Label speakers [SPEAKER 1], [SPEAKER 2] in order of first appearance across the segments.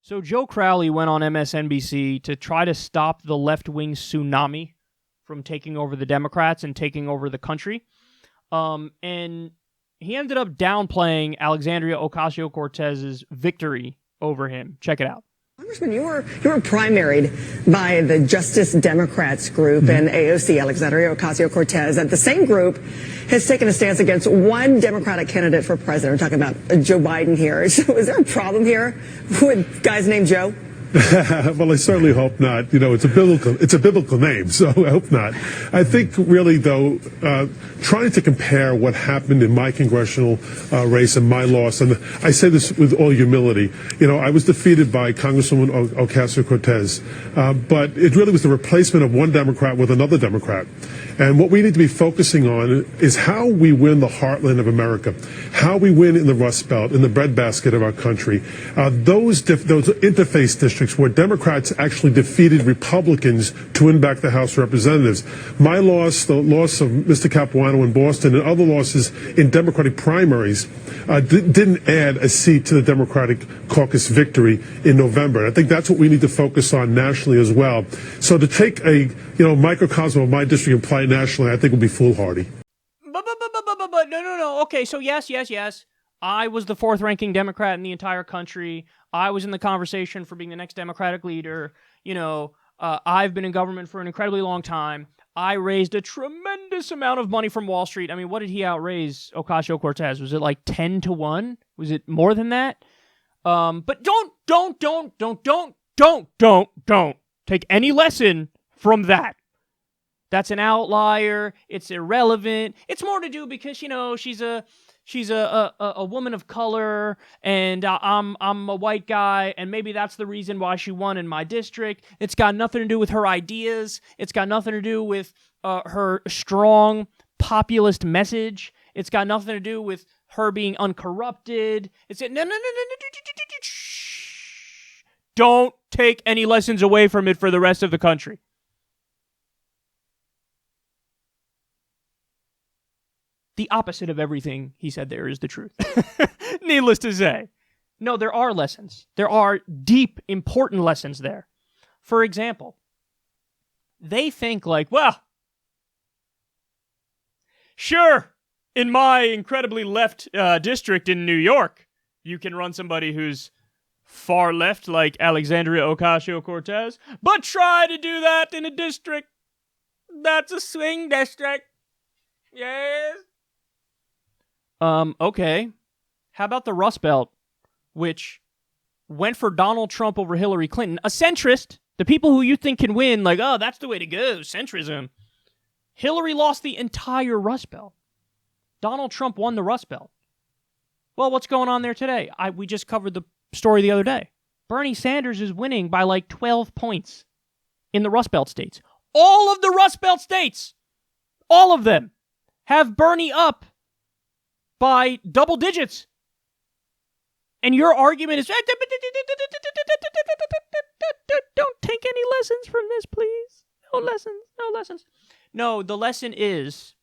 [SPEAKER 1] So Joe Crowley went on MSNBC to try to stop the left-wing tsunami from taking over the Democrats and taking over the country. And he ended up downplaying Alexandria Ocasio-Cortez's victory over him. Check it out.
[SPEAKER 2] Congressman, you were primaried by the Justice Democrats group and AOC, Alexandria Ocasio-Cortez. And the same group has taken a stance against one Democratic candidate for president. We're talking about Joe Biden here. So is there a problem here with guys named Joe?
[SPEAKER 3] Well, I certainly hope not. You know, it's a biblical name, so I hope not. I think really, though, trying to compare what happened in my congressional race and my loss, and I say this with all humility, you know, I was defeated by Congresswoman Ocasio-Cortez, but it really was the replacement of one Democrat with another Democrat. And what we need to be focusing on is how we win the heartland of America, how we win in the Rust Belt, in the breadbasket of our country. Those interface districts where Democrats actually defeated Republicans to win back the House of Representatives. My loss, the loss of Mr. Capuano in Boston, and other losses in Democratic primaries didn't add a seat to the Democratic caucus victory in November. And I think that's what we need to focus on nationally as well. So to take a microcosm of my district and apply it nationally, I think would be foolhardy.
[SPEAKER 1] But no. Okay, so yes. I was the fourth ranking Democrat in the entire country. I was in the conversation for being the next Democratic leader. You know, I've been in government for an incredibly long time. I raised a tremendous amount of money from Wall Street. I mean, what did he outraise Ocasio-Cortez? Was it like 10-1? Was it more than that? But don't take any lesson from that. That's an outlier. It's irrelevant. It's more to do because, you know, she's a woman of color, and I'm a white guy, and maybe that's the reason why she won in my district. It's got nothing to do with her ideas. It's got nothing to do with her strong populist message. It's got nothing to do with her being uncorrupted. No. Don't take any lessons away from it for the rest of the country. The opposite of everything he said there is the truth. Needless to say. No, there are lessons. There are deep, important lessons there. For example, they think like, well, sure, in my incredibly left district in New York, you can run somebody who's far left like Alexandria Ocasio-Cortez, but try to do that in a district that's a swing district. Yes. Okay. How about the Rust Belt, which went for Donald Trump over Hillary Clinton? A centrist, the people who you think can win, like, oh, that's the way to go, centrism. Hillary lost the entire Rust Belt. Donald Trump won the Rust Belt. Well, what's going on there today? We just covered the story the other day. Bernie Sanders is winning by like 12 points in the Rust Belt states. All of the Rust Belt states, all of them, have Bernie up by double digits. And your argument is, don't take any lessons from this, please. No lessons. No, the lesson is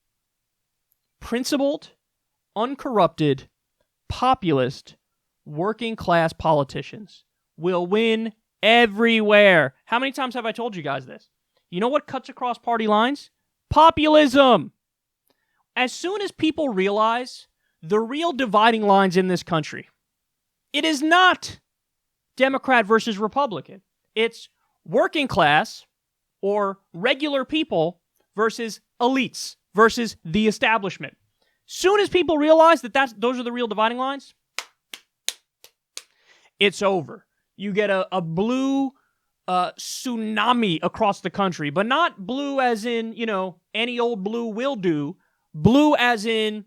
[SPEAKER 1] principled, uncorrupted, populist, working class politicians will win everywhere. How many times have I told you guys this? You know what cuts across party lines? Populism. As soon as people realize the real dividing lines in this country, it is not Democrat versus Republican. It's working class or regular people versus elites versus the establishment. Soon as people realize that those are the real dividing lines, it's over. You get a blue tsunami across the country, but not blue as in, you know, any old blue will do. Blue as in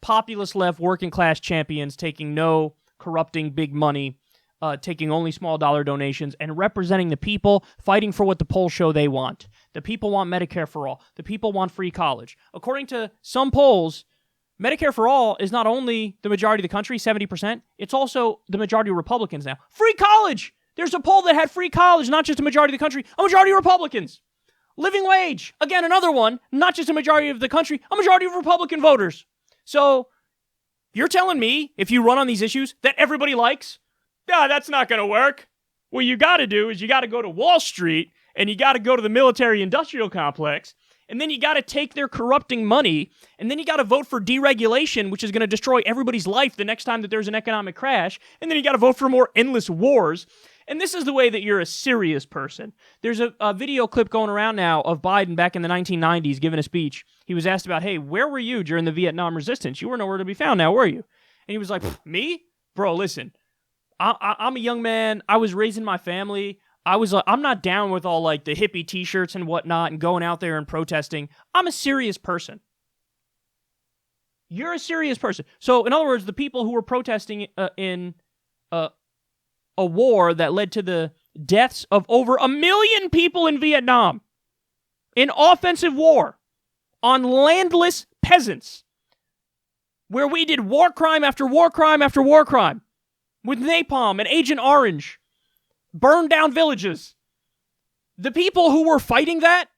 [SPEAKER 1] populist left working class champions taking no corrupting big money, taking only small dollar donations, and representing the people, fighting for what the polls show they want. The people want Medicare for all. The people want free college. According to some polls, Medicare for all is not only the majority of the country, 70%, it's also the majority of Republicans now. Free college! There's a poll that had free college, not just a majority of the country, a majority of Republicans. Living wage, again, another one, not just a majority of the country, a majority of Republican voters. So, you're telling me, if you run on these issues that everybody likes, that's not going to work. what you got to do is you got to go to Wall Street and you got to go to the military-industrial complex, and then you got to take their corrupting money, and then you got to vote for deregulation, which is going to destroy everybody's life the next time that there's an economic crash, and then you got to vote for more endless wars. And this is the way that you're a serious person. There's a video clip going around now of Biden back in the 1990s giving a speech. He was asked about, hey, where were you during the Vietnam resistance? You were nowhere to be found now, were you? And he was like, me? Bro, listen, I'm a young man. I was raising my family. I'm not down with all like the hippie t-shirts and whatnot and going out there and protesting. I'm a serious person. You're a serious person. So, in other words, the people who were protesting in a war that led to the deaths of over 1 million people in Vietnam, in offensive war, on landless peasants, where we did war crime after war crime after war crime, with napalm and Agent Orange, burned down villages. The people who were fighting that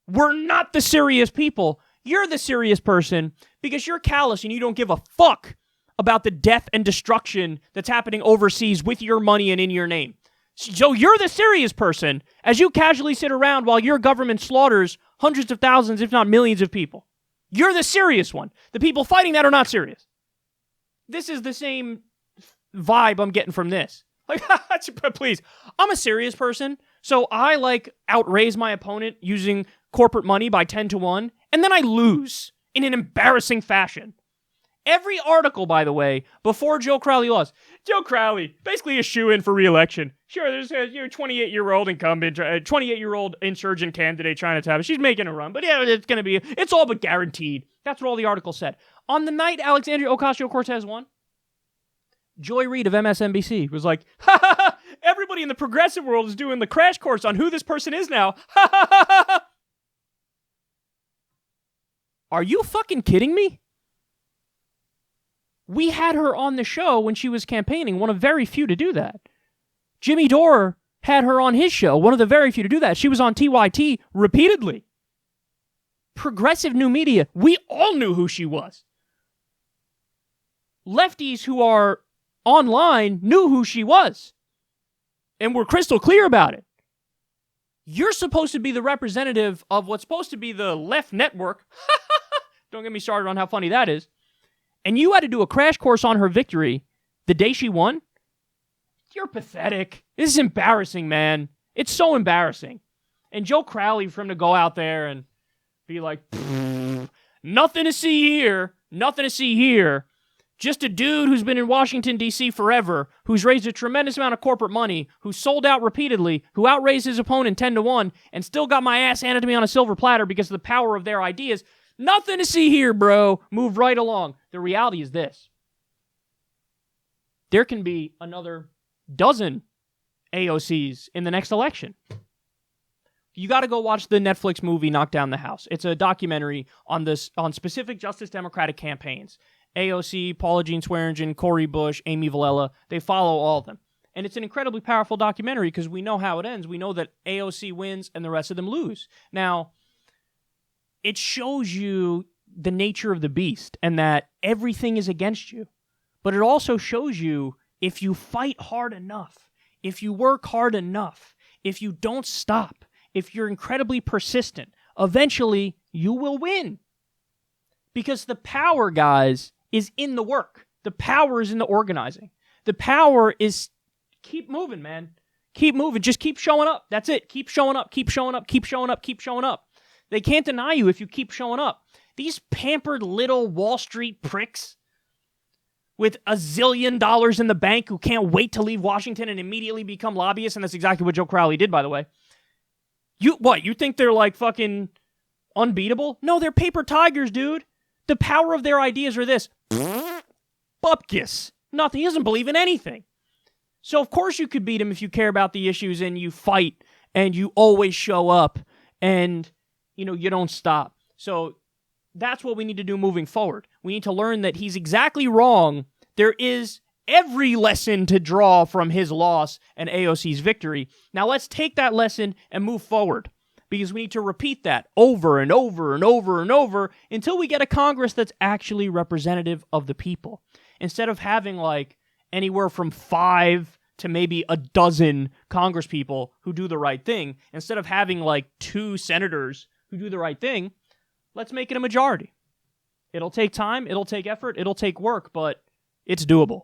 [SPEAKER 1] were not the serious people. You're the serious person because you're callous and you don't give a fuck about the death and destruction that's happening overseas with your money and in your name. So you're the serious person as you casually sit around while your government slaughters hundreds of thousands, if not millions of people. You're the serious one. The people fighting that are not serious. This is the same vibe I'm getting from this. Like, please, I'm a serious person, so I, outraise my opponent using corporate money by 10-1, and then I lose in an embarrassing fashion. Every article, by the way, before Joe Crowley lost, Joe Crowley, basically a shoo-in for re-election. Sure, there's a 28-year-old incumbent, 28-year-old insurgent candidate trying to tap it. She's making a run, but yeah, it's all but guaranteed. That's what all the articles said. On the night Alexandria Ocasio-Cortez won, Joy Reid of MSNBC was like, ha ha ha, everybody in the progressive world is doing the crash course on who this person is now. Ha ha ha ha ha. Are you fucking kidding me? We had her on the show when she was campaigning, one of very few to do that. Jimmy Dore had her on his show, one of the very few to do that. She was on TYT repeatedly. Progressive new media, we all knew who she was. Lefties who are online knew who she was and were crystal clear about it. You're supposed to be the representative of what's supposed to be the left network. Don't get me started on how funny that is. And you had to do a crash course on her victory the day she won? You're pathetic. This is embarrassing, man. It's so embarrassing. And Joe Crowley, for him to go out there and be like, nothing to see here, nothing to see here. Just a dude who's been in Washington, D.C. forever, who's raised a tremendous amount of corporate money, who's sold out repeatedly, who outraised his opponent 10-1, and still got my ass handed to me on a silver platter because of the power of their ideas. Nothing to see here, bro. Move right along. The reality is this. There can be another dozen AOCs in the next election. You got to go watch the Netflix movie Knock Down the House. It's a documentary on specific Justice Democratic campaigns. AOC, Paula Jean Swearengin, Cori Bush, Amy Villela, they follow all of them. And it's an incredibly powerful documentary because we know how it ends. We know that AOC wins and the rest of them lose. Now, it shows you the nature of the beast and that everything is against you. But it also shows you if you fight hard enough, if you work hard enough, if you don't stop, if you're incredibly persistent, eventually you will win. Because the power, guys, is in the work. The power is in the organizing. The power is keep moving, man. Keep moving. Just keep showing up. That's it. Keep showing up. Keep showing up. Keep showing up. Keep showing up. They can't deny you if you keep showing up. These pampered little Wall Street pricks with $1 zillion in the bank who can't wait to leave Washington and immediately become lobbyists, and that's exactly what Joe Crowley did, by the way. You think they're like fucking unbeatable? No, they're paper tigers, dude. The power of their ideas are this. Bupkis. Nothing. He doesn't believe in anything. So of course you could beat him if you care about the issues and you fight and you always show up and, you don't stop. So that's what we need to do moving forward. We need to learn that he's exactly wrong. There is every lesson to draw from his loss and AOC's victory. Now let's take that lesson and move forward. Because we need to repeat that over and over and over and over until we get a Congress that's actually representative of the people. Instead of having anywhere from 5 to maybe a dozen congresspeople who do the right thing. Instead of having like 2 senators who do the right thing, let's make it a majority. It'll take time, it'll take effort, it'll take work, but it's doable.